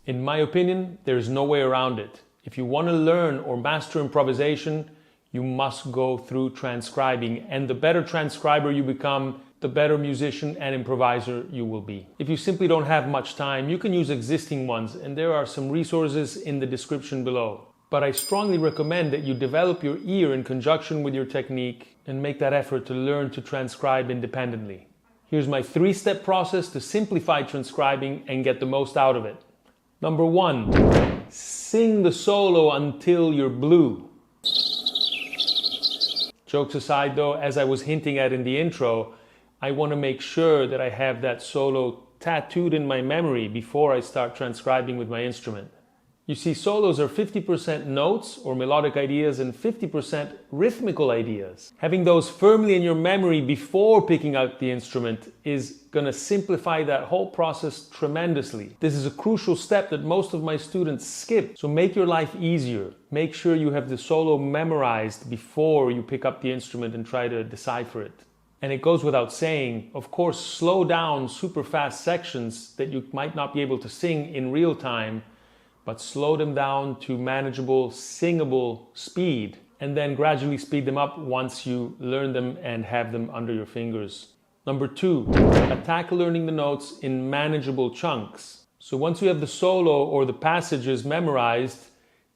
In my opinion, there is no way around it. If you want to learn or master improvisation, you must go through transcribing, and the better transcriber you become, the better musician and improviser you will be. If you simply don't have much time, you can use existing ones, and there are some resources in the description below. But I strongly recommend that you develop your ear in conjunction with your technique and make that effort to learn to transcribe independently. Here's my 3-step process to simplify transcribing and get the most out of it. Number 1, sing the solo until you're blue. Jokes aside though, as I was hinting at in the intro, I want to make sure that I have that solo tattooed in my memory before I start transcribing with my instrument. You see, solos are 50% notes or melodic ideas and 50% rhythmical ideas. Having those firmly in your memory before picking out the instrument is going to simplify that whole process tremendously. This is a crucial step that most of my students skip. So make your life easier. Make sure you have the solo memorized before you pick up the instrument and try to decipher it. And it goes without saying, of course, slow down super fast sections that you might not be able to sing in real time, but slow them down to manageable, singable speed, and then gradually speed them up once you learn them and have them under your fingers. Number 2, attack learning the notes in manageable chunks. So once you have the solo or the passages memorized,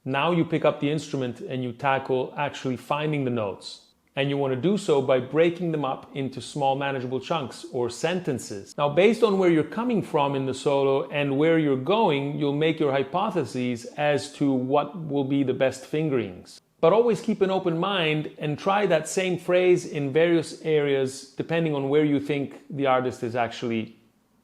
now you pick up the instrument and you tackle actually finding the notes. And you want to do so by breaking them up into small manageable chunks or sentences. Now, based on where you're coming from in the solo and where you're going, you'll make your hypotheses as to what will be the best fingerings. But always keep an open mind and try that same phrase in various areas depending on where you think the artist is actually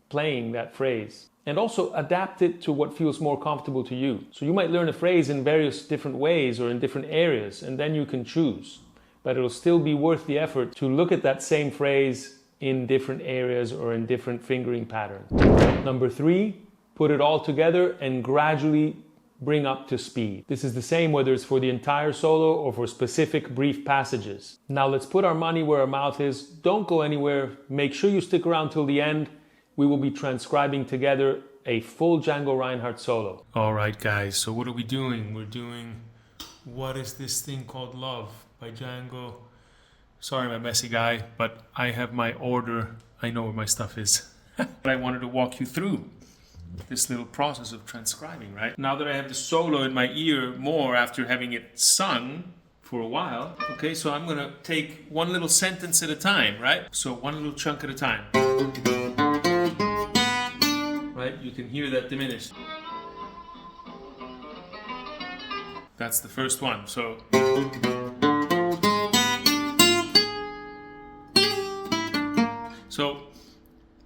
playing that phrase. And also adapt it to what feels more comfortable to you. So you might learn a phrase in various different ways or in different areas, and then you can choose. But it'll still be worth the effort to look at that same phrase in different areas or in different fingering patterns. Number 3, put it all together and gradually bring up to speed. This is the same whether it's for the entire solo or for specific brief passages. Now let's put our money where our mouth is. Don't go anywhere. Make sure you stick around till the end. We will be transcribing together a full Django Reinhardt solo. All right, guys, so what are we doing? We're doing What Is This Thing Called Love by Django. Sorry, I'm a messy guy, but I have my order. I know where my stuff is. But I wanted to walk you through this little process of transcribing, right? Now that I have the solo in my ear more after having it sung for a while, okay, so I'm gonna take one little sentence at a time, right? So one little chunk at a time. Right? You can hear that diminished. That's the first one. So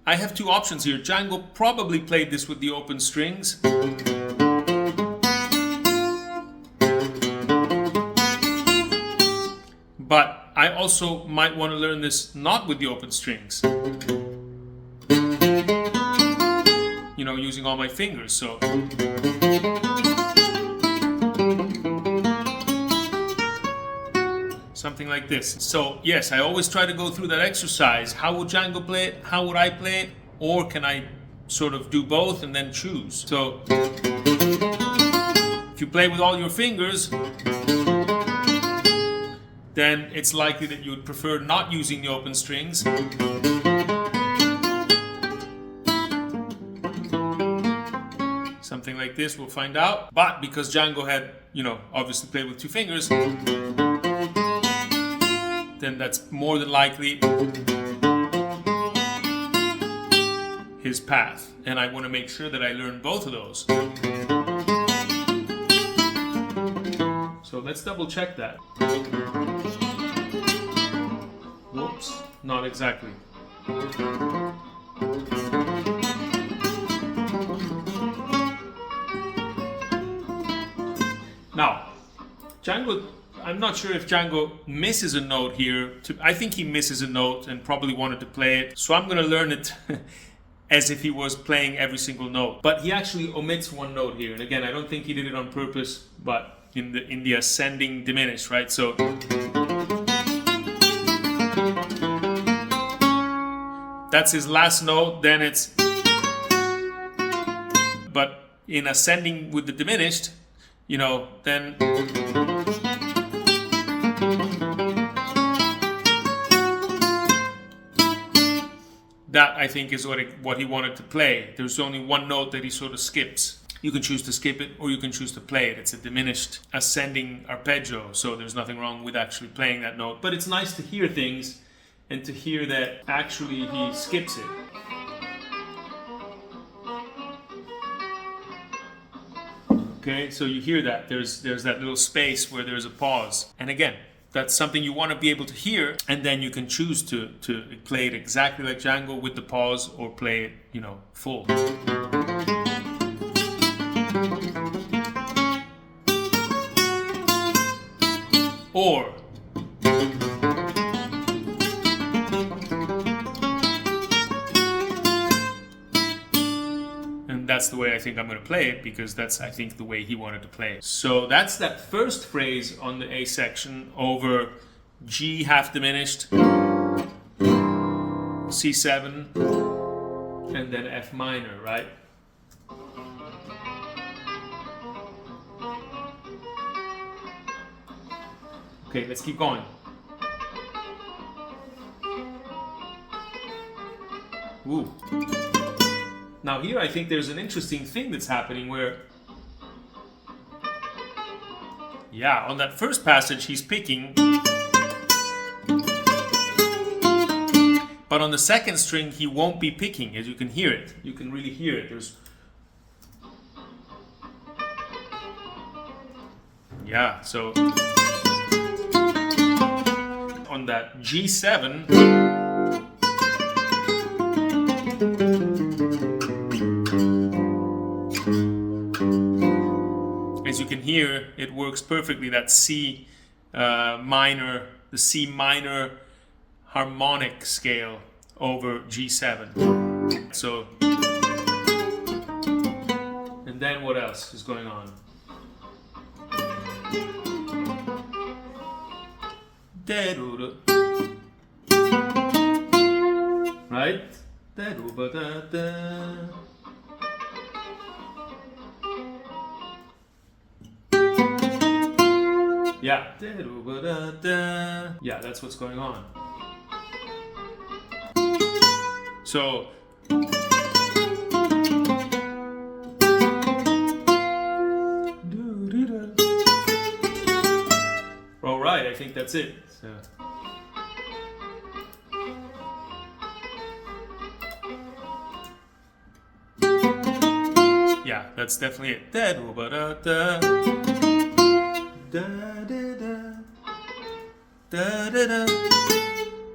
I have two options here. Django probably played this with the open strings. But I also might want to learn this not with the open strings. You know, using all my fingers, so. Something like this. So yes, I always try to go through that exercise. How would Django play it? How would I play it? Or can I sort of do both and then choose? So if you play with all your fingers, then it's likely that you would prefer not using the open strings. Something like this, we'll find out. But because Django had, obviously played with two fingers, then that's more than likely his path, and I want to make sure that I learn both of those. So let's double check that. Whoops, not exactly. Now, Django, I'm not sure if Django misses a note here. I think he misses a note and probably wanted to play it. So I'm going to learn it as if he was playing every single note. But he actually omits one note here. And again, I don't think he did it on purpose, but in the ascending diminished, right? So that's his last note, then it's, but in ascending with the diminished, you know, then that I think is what he wanted to play. There's only one note that he sort of skips. You can choose to skip it or you can choose to play it. It's a diminished ascending arpeggio, so there's nothing wrong with actually playing that note. But it's nice to hear things and to hear that actually he skips it. Okay, so you hear that. There's that little space where there's a pause. And again, that's something you want to be able to hear, and then you can choose to play it exactly like Django with the pause or play it, you know, full. Or and that's the way I think I'm going to play it, because that's, I think, the way he wanted to play it. So that's that first phrase on the A section over G half diminished, C7, and then F minor, right? Okay, let's keep going. Ooh. Now here I think there's an interesting thing that's happening where, yeah, on that first passage he's picking, but on the second string he won't be picking, as you can hear it. You can really hear it. There's, yeah, so on that G7, as you can hear, it works perfectly. That C minor, the C minor harmonic scale over G7. So, and then what else is going on? Right? Yeah. Yeah, that's what's going on. So all right, I think that's it. So. Yeah, that's definitely it.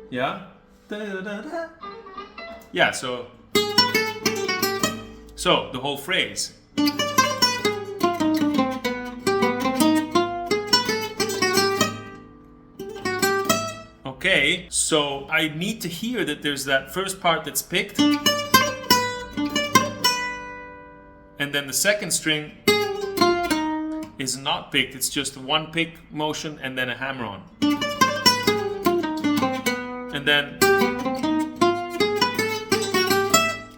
Yeah. Yeah, so the whole phrase. Okay, so I need to hear that there's that first part that's picked, and then the second string is not picked. It's just one pick motion and then a hammer-on. And then,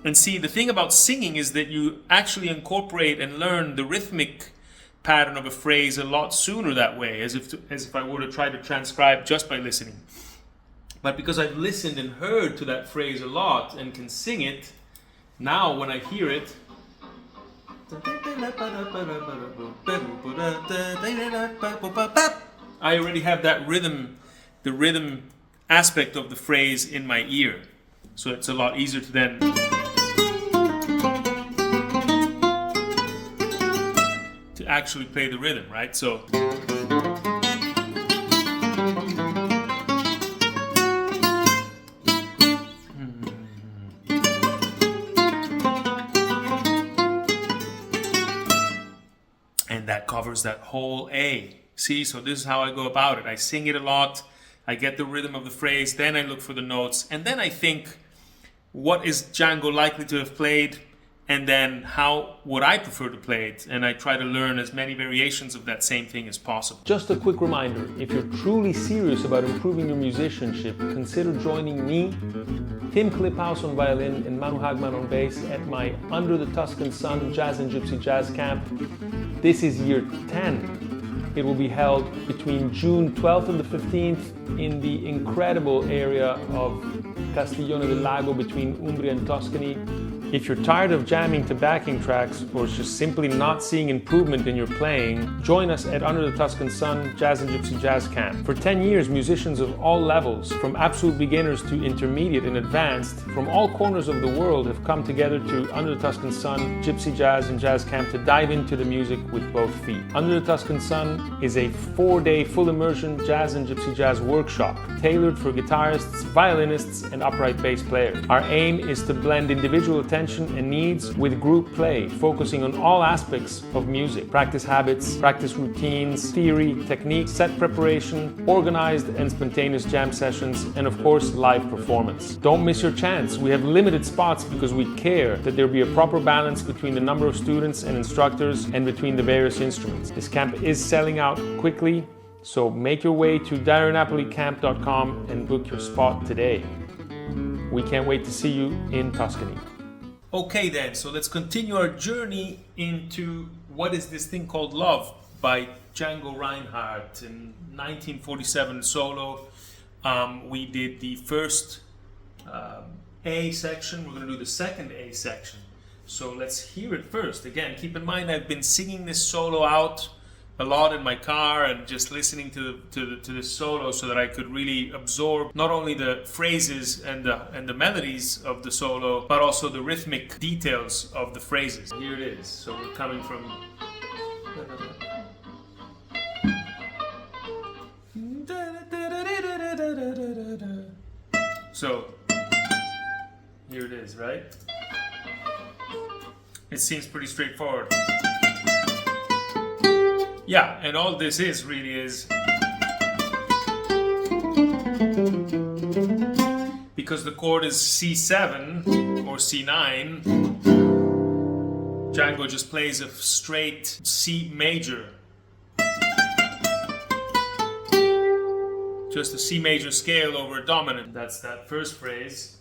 and see, the thing about singing is that you actually incorporate and learn the rhythmic pattern of a phrase a lot sooner that way, as if I were to try to transcribe just by listening. But because I've listened and heard to that phrase a lot and can sing it, now when I hear it, I already have that rhythm, the rhythm aspect of the phrase in my ear. So it's a lot easier to then actually play the rhythm, right? So and that covers that whole A. See, so this is how I go about it. I sing it a lot, I get the rhythm of the phrase, then I look for the notes, and then I think, what is Django likely to have played, and then how would I prefer to play it, and I try to learn as many variations of that same thing as possible. Just a quick reminder, if you're truly serious about improving your musicianship, consider joining me, Tim Cliphouse on violin and Manu Hagman on bass at my Under the Tuscan Sun Jazz and Gypsy Jazz Camp. This is year 10. It will be held between June 12th and the 15th in the incredible area of Castiglione del Lago between Umbria and Tuscany. If you're tired of jamming to backing tracks or just simply not seeing improvement in your playing, join us at Under the Tuscan Sun Jazz and Gypsy Jazz Camp. For 10 years, musicians of all levels, from absolute beginners to intermediate and advanced, from all corners of the world have come together to Under the Tuscan Sun Gypsy Jazz and Jazz Camp to dive into the music with both feet. Under the Tuscan Sun is a 4-day full immersion jazz and gypsy jazz workshop tailored for guitarists, violinists, and upright bass players. Our aim is to blend individual attention and needs with group play, focusing on all aspects of music: practice habits, practice routines, theory, technique, set preparation, organized and spontaneous jam sessions, and of course live performance. Don't miss your chance. We have limited spots because we care that there be a proper balance between the number of students and instructors and between the various instruments. This camp is selling out quickly, so make your way to darionapolicamp.com and book your spot today. We can't wait to see you in Tuscany. Okay then, so let's continue our journey into what is this thing called Love by Django Reinhardt in 1947 solo. We did the first A section, we're going to do the second A section. So let's hear it first. Again, keep in mind I've been singing this solo out a lot in my car and just listening to this solo so that I could really absorb not only the phrases and the melodies of the solo, but also the rhythmic details of the phrases. Here it is. So we're coming from. So here it is, right? It seems pretty straightforward. Yeah, and all this is really is because the chord is C7 or C9, Django just plays a straight C major. Just a C major scale over a dominant. That's that first phrase.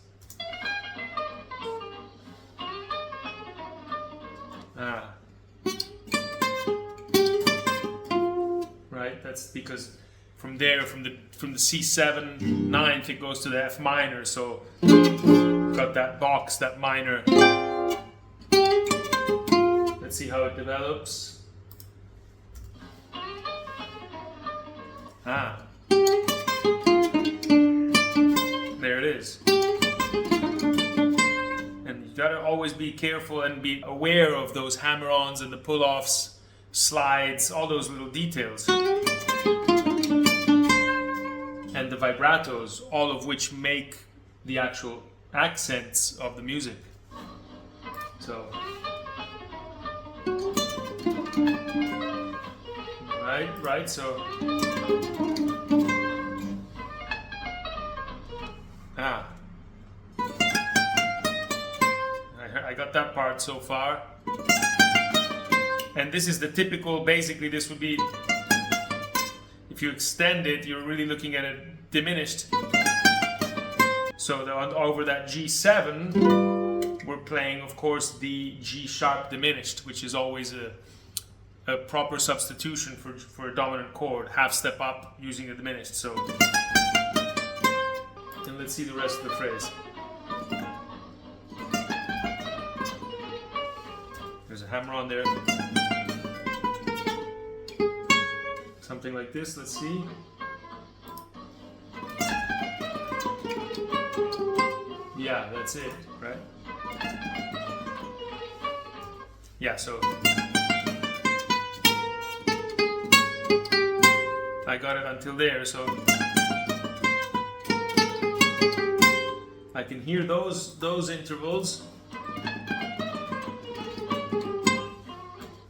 Right, that's because from there, from the C7 ninth, it goes to the F minor. So got that box, that minor. Let's see how it develops. There it is. And you gotta always be careful and be aware of those hammer-ons and the pull-offs, slides, all those little details. And the vibratos, all of which make the actual accents of the music. So, right, so. I got that part so far. And this is the typical, basically this would be, if you extend it, you're really looking at it diminished. So over that G7, we're playing, of course, the G sharp diminished, which is always a proper substitution for a dominant chord, half step up using a diminished. So, and let's see the rest of the phrase. There's a hammer on there. Something like this, let's see. Yeah, that's it, right? I got it until there, so I can hear those intervals.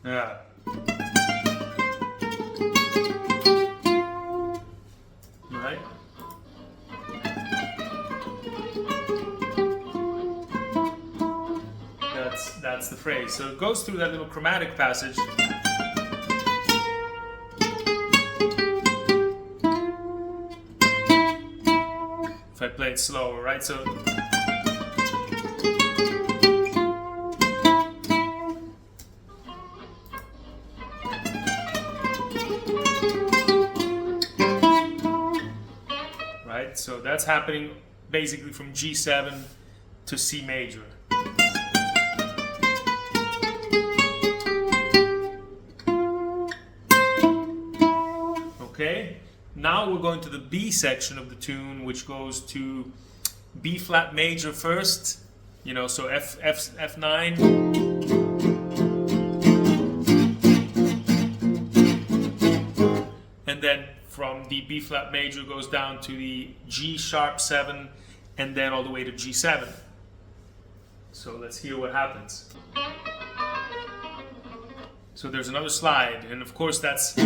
Yeah. Right? That's the phrase. So it goes through that little chromatic passage. If I play it slower, right? So right? So that's happening basically from G7 to C major. Okay, now we're going to the B section of the tune, which goes to B flat major first, you know, so F9, and then from the B flat major goes down to the G sharp 7, and then all the way to G7. So let's hear what happens. So there's another slide, and of course that's,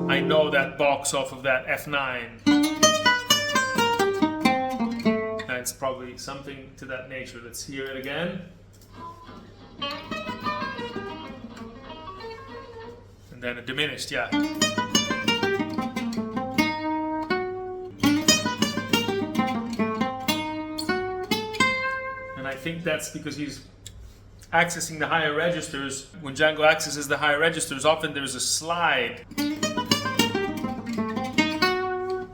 I know that box off of that F9. That's probably something to that nature. Let's hear it again. And then a diminished, yeah. And I think that's because he's accessing the higher registers. When Django accesses the higher registers, often there's a slide.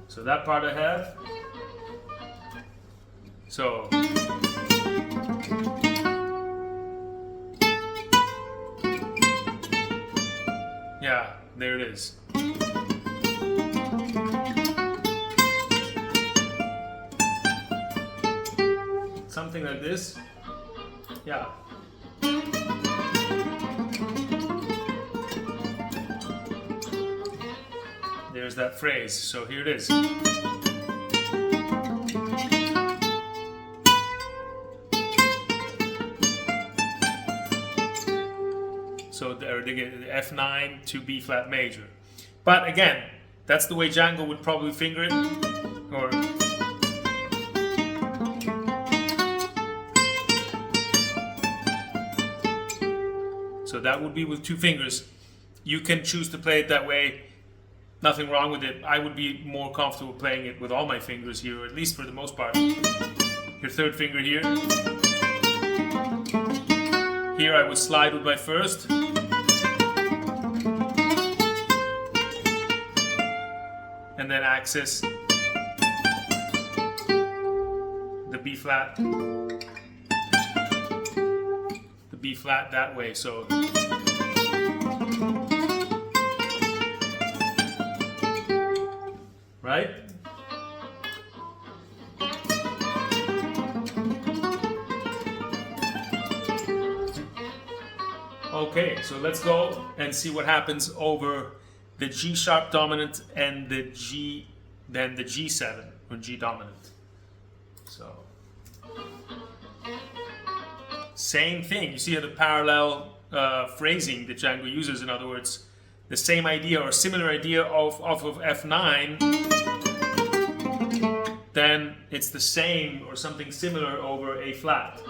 So that part I have. So yeah, there it is. Something like this. Yeah. There's that phrase. So here it is. So they get F9 to B flat major. But again, that's the way Django would probably finger it. Or so that would be with two fingers. You can choose to play it that way. Nothing wrong with it. I would be more comfortable playing it with all my fingers here, or at least for the most part. Your third finger here. Here I would slide with my first. And then access the B flat. The B flat that way. So right? Okay, so let's go and see what happens over the G sharp dominant and the G, then the G7 or G dominant. So same thing. You see the parallel phrasing that Django uses. In other words, the same idea or similar idea off of F9, then it's the same or something similar over A flat.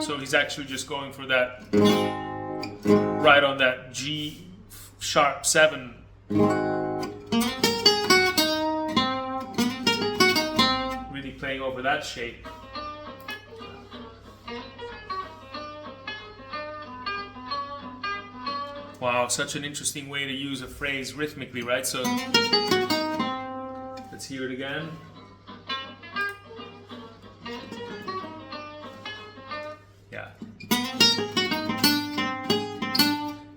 So he's actually just going for that right on that G sharp 7. Really playing over that shape. Wow, such an interesting way to use a phrase rhythmically, right? So let's hear it again. Yeah.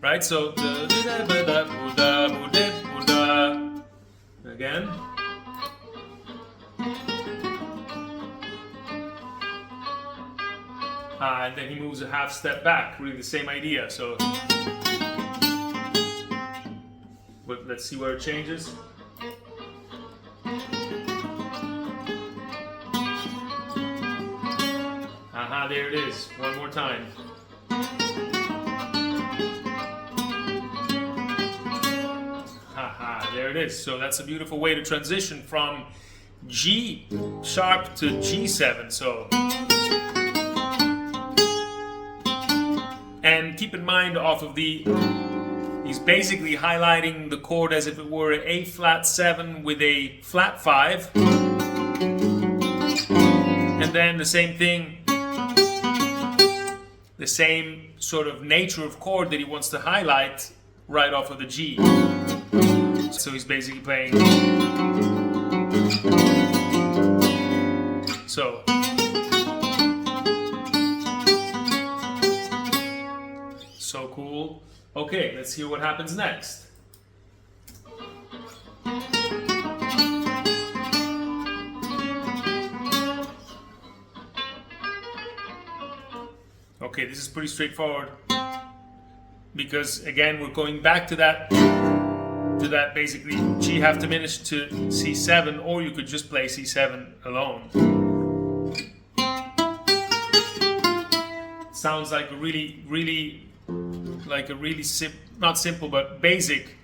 Right, so again. And then he moves a half step back, really the same idea. So, but let's see where it changes. Aha, there it is. One more time. Haha, there it is. So that's a beautiful way to transition from G sharp to G7. So, and keep in mind off of the, he's basically highlighting the chord as if it were an A flat 7 with a flat 5. And then the same thing, the same sort of nature of chord that he wants to highlight right off of the G. So he's basically playing. So. So cool. Okay, let's hear what happens next. Okay, this is pretty straightforward because again we're going back to that basically G half diminished to C7, or you could just play C7 alone. Sounds like a really not simple but basic.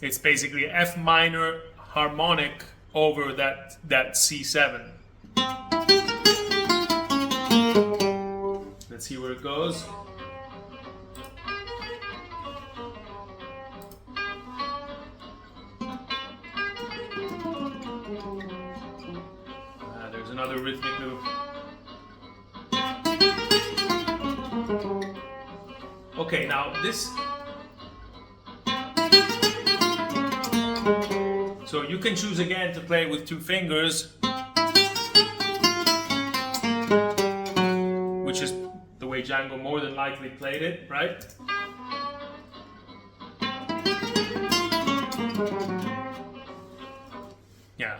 It's basically F minor harmonic over that C7. Let's see where it goes. There's another rhythmic loop. Okay, now this. So you can choose again to play with 2 fingers, which is the way Django more than likely played it, right? Yeah.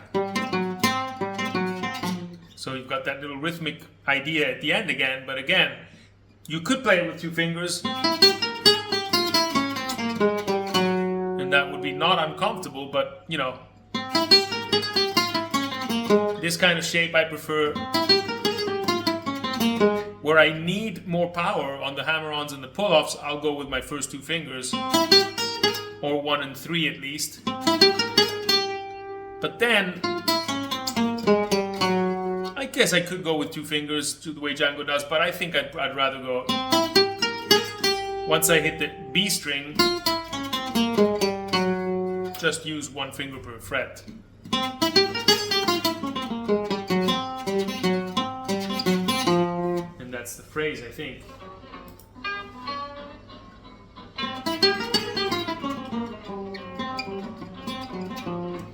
So you've got that little rhythmic idea at the end again, but again, you could play it with 2 fingers, and that would be not uncomfortable, but you know, this kind of shape I prefer, where I need more power on the hammer-ons and the pull-offs. I'll go with my first 2 fingers, or 1 and 3 at least. But then, I guess I could go with 2 fingers to the way Django does, but I think I'd rather go, once I hit the B string, just use 1 finger per fret. And that's the phrase, I think.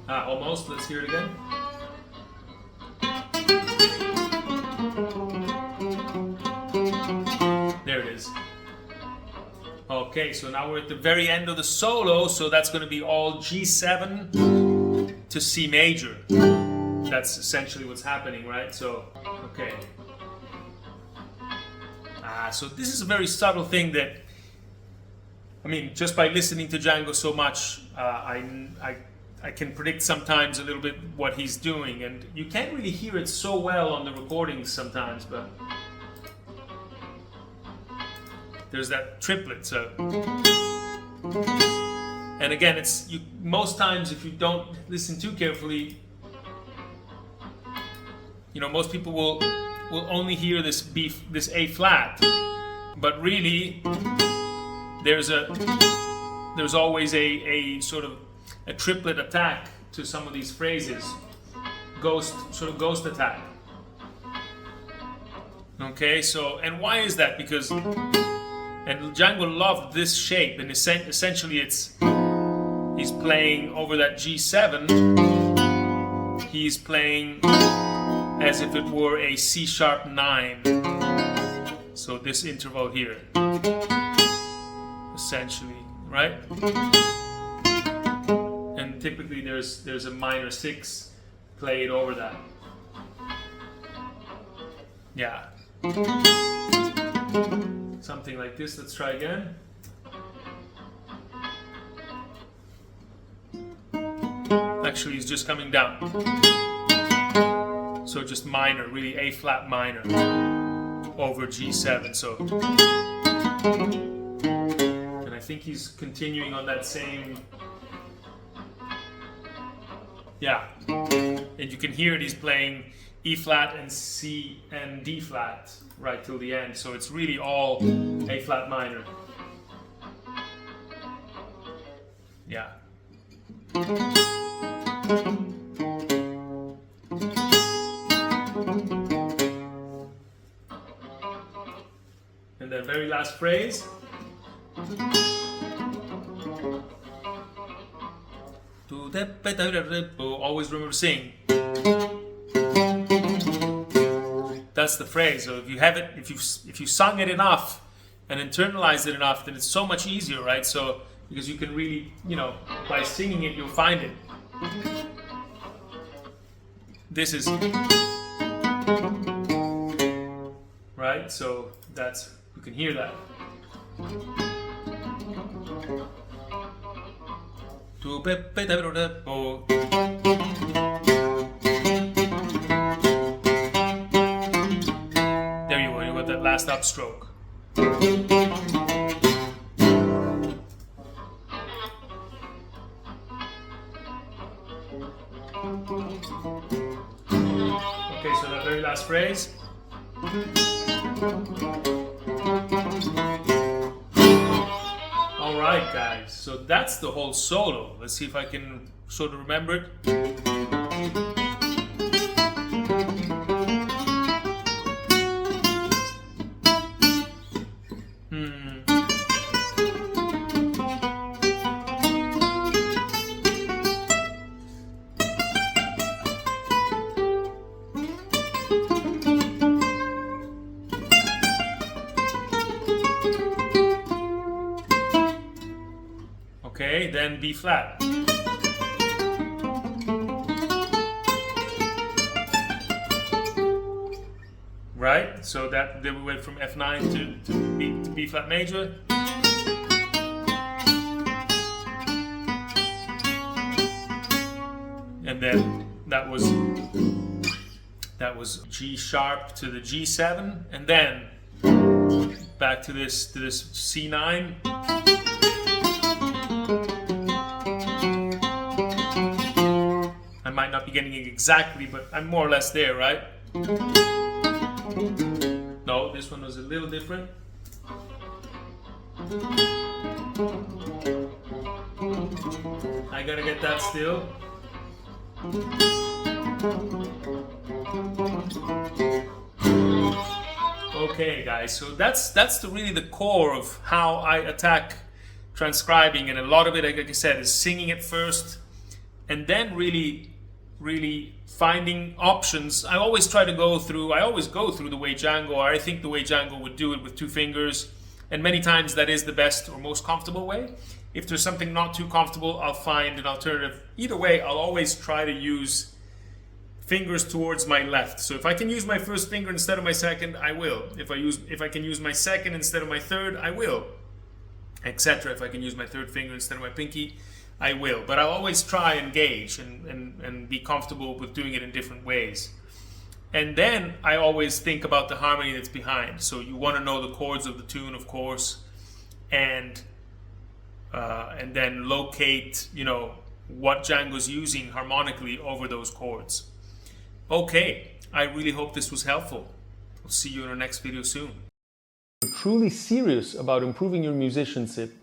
Almost. Let's hear it again. There it is. Okay, so now we're at the very end of the solo, so that's going to be all G7 to C major. That's essentially what's happening, right? So, okay. So this is a very subtle thing that, I mean, just by listening to Django so much, I can predict sometimes a little bit what he's doing, and you can't really hear it so well on the recordings sometimes, but there's that triplet. So, and again, it's most times if you don't listen too carefully, you know, most people will only hear this A flat, but really there's always a sort of a triplet attack to some of these phrases, ghost attack. Okay, so, and why is that? Because, and Django loved this shape, and essentially he's playing over that G7, he's playing as if it were a C sharp 9. So this interval here, essentially, right? And typically there's a minor 6 played over that. Yeah. Something like this. Let's try again. Actually, it's just coming down. So just minor, really A flat minor over G7. So, and I think he's continuing on that same. Yeah, and you can hear it. He's playing E flat and C and D flat right till the end. So it's really all A flat minor. Yeah. And the very last phrase. Always remember to sing. That's the phrase. So if you have it, if you sung it enough and internalized it enough, then it's so much easier, right? So because you can really, by singing it, you'll find it. This is right. So that's, you can hear that. There you go, you got that last upstroke. Okay, so that very last phrase. Alright guys, so that's the whole solo. Let's see if I can sort of remember it. Okay, then B flat. Right? So that then we went from F9 to B flat major. And then that was G sharp to the G7, and then back to this C9. I might not be getting it exactly, but I'm more or less there, right? No, this one was a little different. I gotta get that still. Okay, guys, so that's really the core of how I attack transcribing, and a lot of it, like I said, is singing it first, and then really finding options. I always go through the way Django, or I think the way Django would do it with two fingers, and many times that is the best or most comfortable way. If there's something not too comfortable, I'll find an alternative. Either way, I'll always try to use fingers towards my left. So if I can use my first finger instead of my second, I will. If I can use my second instead of my third, I will. Etc. If I can use my third finger instead of my pinky, I will. But I'll always try and gauge and be comfortable with doing it in different ways. And then I always think about the harmony that's behind. So you want to know the chords of the tune, of course, and then locate, what Django's using harmonically over those chords. Okay, I really hope this was helpful. I'll see you in our next video soon. If you're truly serious about improving your musicianship,